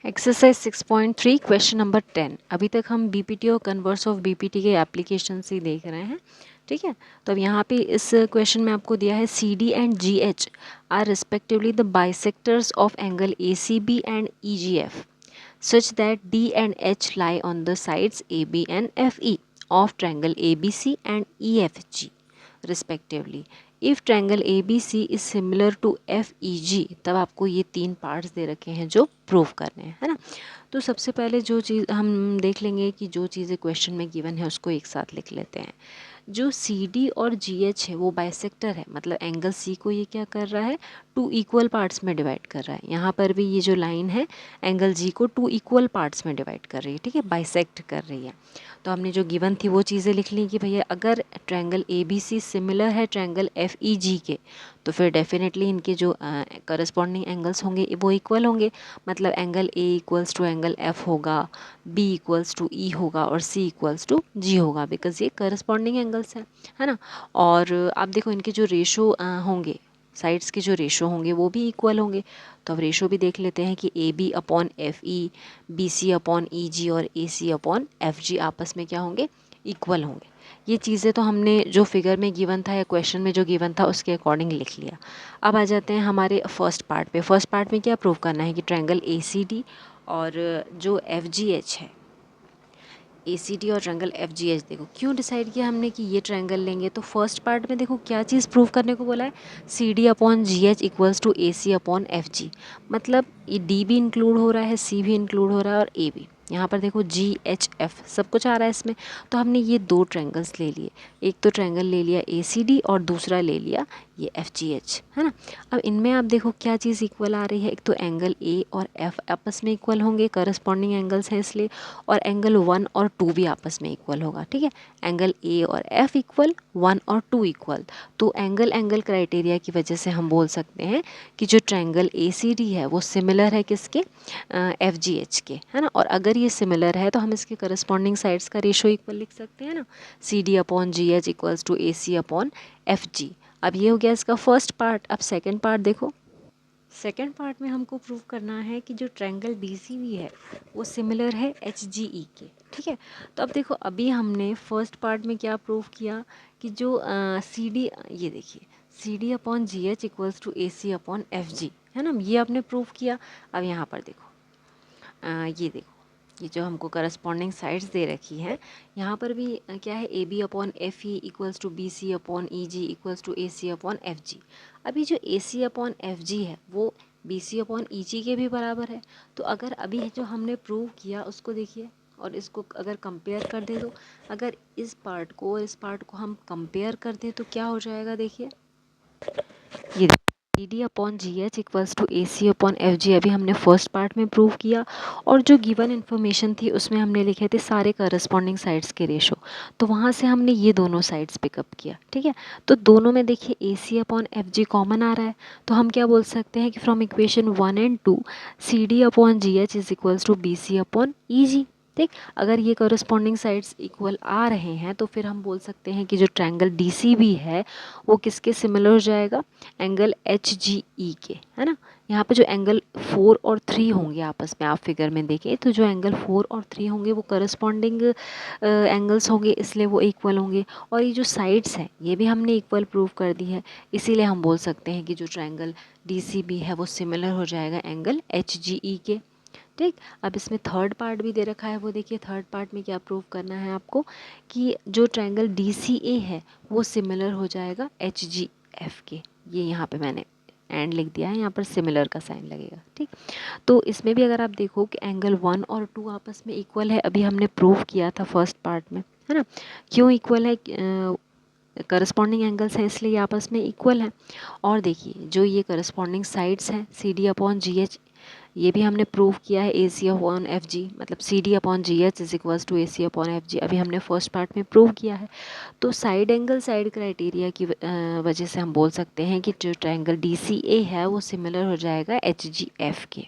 Exercise 6.3 question number 10। अभी तक हम बीपीटी और कन्वर्स ऑफ बीपीटी के एप्लीकेशन से देख रहे हैं, ठीक है। तो अब यहाँ पे इस क्वेश्चन में आपको दिया है C D and G H are respectively the bisectors of angle A C B and E G F such that D and H lie on the sides A B and F E of triangle A B C and E F G respectively. If triangle A B C is similar to F E G, तब आपको ये तीन parts दे रखे हैं जो prove करने हैं, है ना। तो सबसे पहले जो चीज़ हम देख लेंगे कि जो चीज़ें क्वेश्चन में गिवन है उसको एक साथ लिख लेते हैं। जो सी डी और जी एच है वो बाइसेक्टर है, मतलब एंगल सी को ये क्या कर रहा है, टू इक्वल पार्ट्स में डिवाइड कर रहा है। यहाँ पर भी ये जो लाइन है एंगल जी को टू इक्वल पार्ट्स में डिवाइड कर रही है, ठीक है, बाइसेक्ट कर रही है। तो हमने जो गिवन थी वो चीज़ें लिख ली कि भैया अगर triangle A B C similar है ट्रायंगल एफ ई जी के, तो फिर डेफिनेटली इनके जो करस्पॉन्डिंग एंगल्स होंगे वो इक्वल होंगे। मतलब angle A equals to angle F होगा, बी इक्वल्स टू ई होगा और सी इक्वल्स टू जी होगा, बिकॉज ये करस्पॉन्डिंग एंगल्स हैं, है ना। और आप देखो इनके जो रेशो होंगे, साइड्स के जो रेशो होंगे वो भी इक्वल होंगे। तो अब रेशो भी देख लेते हैं कि A B upon F E, B C upon E G और ए सी अपॉन एफ जी आपस में क्या होंगे, इक्वल होंगे। ये चीज़ें तो हमने जो फिगर में गिवन था या क्वेश्चन में जो गिवन था उसके अकॉर्डिंग लिख लिया। अब आ जाते हैं हमारे फर्स्ट पार्ट पे। फर्स्ट पार्ट में क्या प्रूव करना है कि ट्रायंगल ए सी डी और जो एफ जी एच है, ए सी डी और ट्रायंगल एफ जी एच, देखो क्यों डिसाइड किया हमने कि ये ट्रायंगल लेंगे। तो फर्स्ट पार्ट में देखो क्या चीज़ प्रूव करने को बोला है, C D upon G H equals to A C upon F G. मतलब ये डी भी इंक्लूड हो रहा है, सी भी इंक्लूड हो रहा है और ए भी। यहाँ पर देखो जी एच एफ सब कुछ आ रहा है इसमें। तो हमने ये दो ट्रायंगल्स ले लिए, एक तो ट्रायंगल ले लिया ए सी डी और दूसरा ले लिया ये एफ जी एच, है ना। अब इनमें आप देखो क्या चीज़ इक्वल आ रही है, एक तो एंगल ए और एफ आपस में इक्वल होंगे, करस्पॉन्डिंग एंगल्स हैं इसलिए, और एंगल 1 और 2 भी आपस में इक्वल होगा, ठीक है। एंगल ए और एफ इक्वल, 1 और 2 इक्वल। तो एंगल एंगल क्राइटेरिया की वजह से हम बोल सकते हैं कि जो ट्रायंगल ए सी डी है वो सिमिलर है किसके, एफ जी एच के, है ना। और अगर ये सिमिलर है तो हम इसके करस्पॉन्डिंग साइड्स का रेशो इक्वल लिख सकते हैं ना, C D upon G H equals to A C upon F G. अब ये हो गया इसका फर्स्ट पार्ट। अब सेकेंड पार्ट देखो, सेकेंड पार्ट में हमको प्रूव करना है कि जो ट्रायंगल डी सी बी है वो सिमिलर है एच जी ई के, ठीक है। तो अब देखो अभी हमने फर्स्ट पार्ट में क्या प्रूव किया कि जो सी डी, ये देखिए C D upon G H equals to A C upon F G, है ना, ये आपने प्रूव किया। अब यहाँ पर देखो ये देखो ये जो हमको करस्पॉन्डिंग साइड्स दे रखी हैं, यहाँ पर भी क्या है, A B upon F E equals to B C upon E G equals to A C upon F G. अभी जो ए सी अपॉन एफ जी है वो B C upon E G के भी बराबर है। तो अगर अभी जो हमने प्रूव किया उसको देखिए और इसको अगर कंपेयर कर दे, तो अगर इस पार्ट को और इस पार्ट को हम कंपेयर कर दें तो क्या हो जाएगा, देखिए ये D D upon G H equals to A C upon F G अभी हमने फर्स्ट पार्ट में प्रूव किया। और जो गिवन इन्फॉर्मेशन थी उसमें हमने लिखे थे सारे करस्पॉन्डिंग साइड्स के रेशो, तो वहाँ से हमने ये दोनों साइड्स पिकअप किया, ठीक है। तो दोनों में देखिए A C upon F G common आ रहा है, तो हम क्या बोल सकते हैं कि from equation 1 and 2 C D upon G H is equals to B C upon E G. ठीक, अगर ये करस्पॉन्डिंग साइड्स इक्वल आ रहे हैं तो फिर हम बोल सकते हैं कि जो ट्रायंगल डी सी बी है वो किसके सिमिलर हो जाएगा, एंगल एच जी ई के, है ना। यहाँ पे जो एंगल 4 और 3 होंगे आपस में, आप फिगर में देखें तो जो एंगल 4 और 3 होंगे वो करस्पॉन्डिंग एंगल्स होंगे, इसलिए वो इक्वल होंगे। और ये जो साइड्स हैं ये भी हमने इक्वल प्रूव कर दी है, इसीलिए हम बोल सकते हैं कि जो ट्रायंगल डी सी बी है वो सिमिलर हो जाएगा एंगल एच जी ई के। ठीक, अब इसमें थर्ड पार्ट भी दे रखा है, वो देखिए थर्ड पार्ट में क्या प्रूव करना है आपको कि जो ट्रायंगल डी सी ए है वो सिमिलर हो जाएगा एच जी एफ के। ये यहाँ पे मैंने एंड लिख दिया है, यहाँ पर सिमिलर का साइन लगेगा, ठीक। तो इसमें भी अगर आप देखो कि एंगल 1 और 2 आपस में इक्वल है, अभी हमने प्रूव किया था फर्स्ट पार्ट में, है ना। क्यों इक्वल है, करस्पॉन्डिंग एंगल्स हैं इसलिए आपस में इक्वल हैं। और देखिए जो ये करस्पॉन्डिंग साइड्स हैं C D upon G H, ये भी हमने प्रूव किया है ए सी अपॉन एफ जी, मतलब C D upon G H is equals to A C upon F G, अभी हमने फर्स्ट पार्ट में प्रूव किया है। तो साइड एंगल साइड क्राइटेरिया की वजह से हम बोल सकते हैं कि जो ट्रायंगल डी सी ए है वो सिमिलर हो जाएगा एच जी एफ के।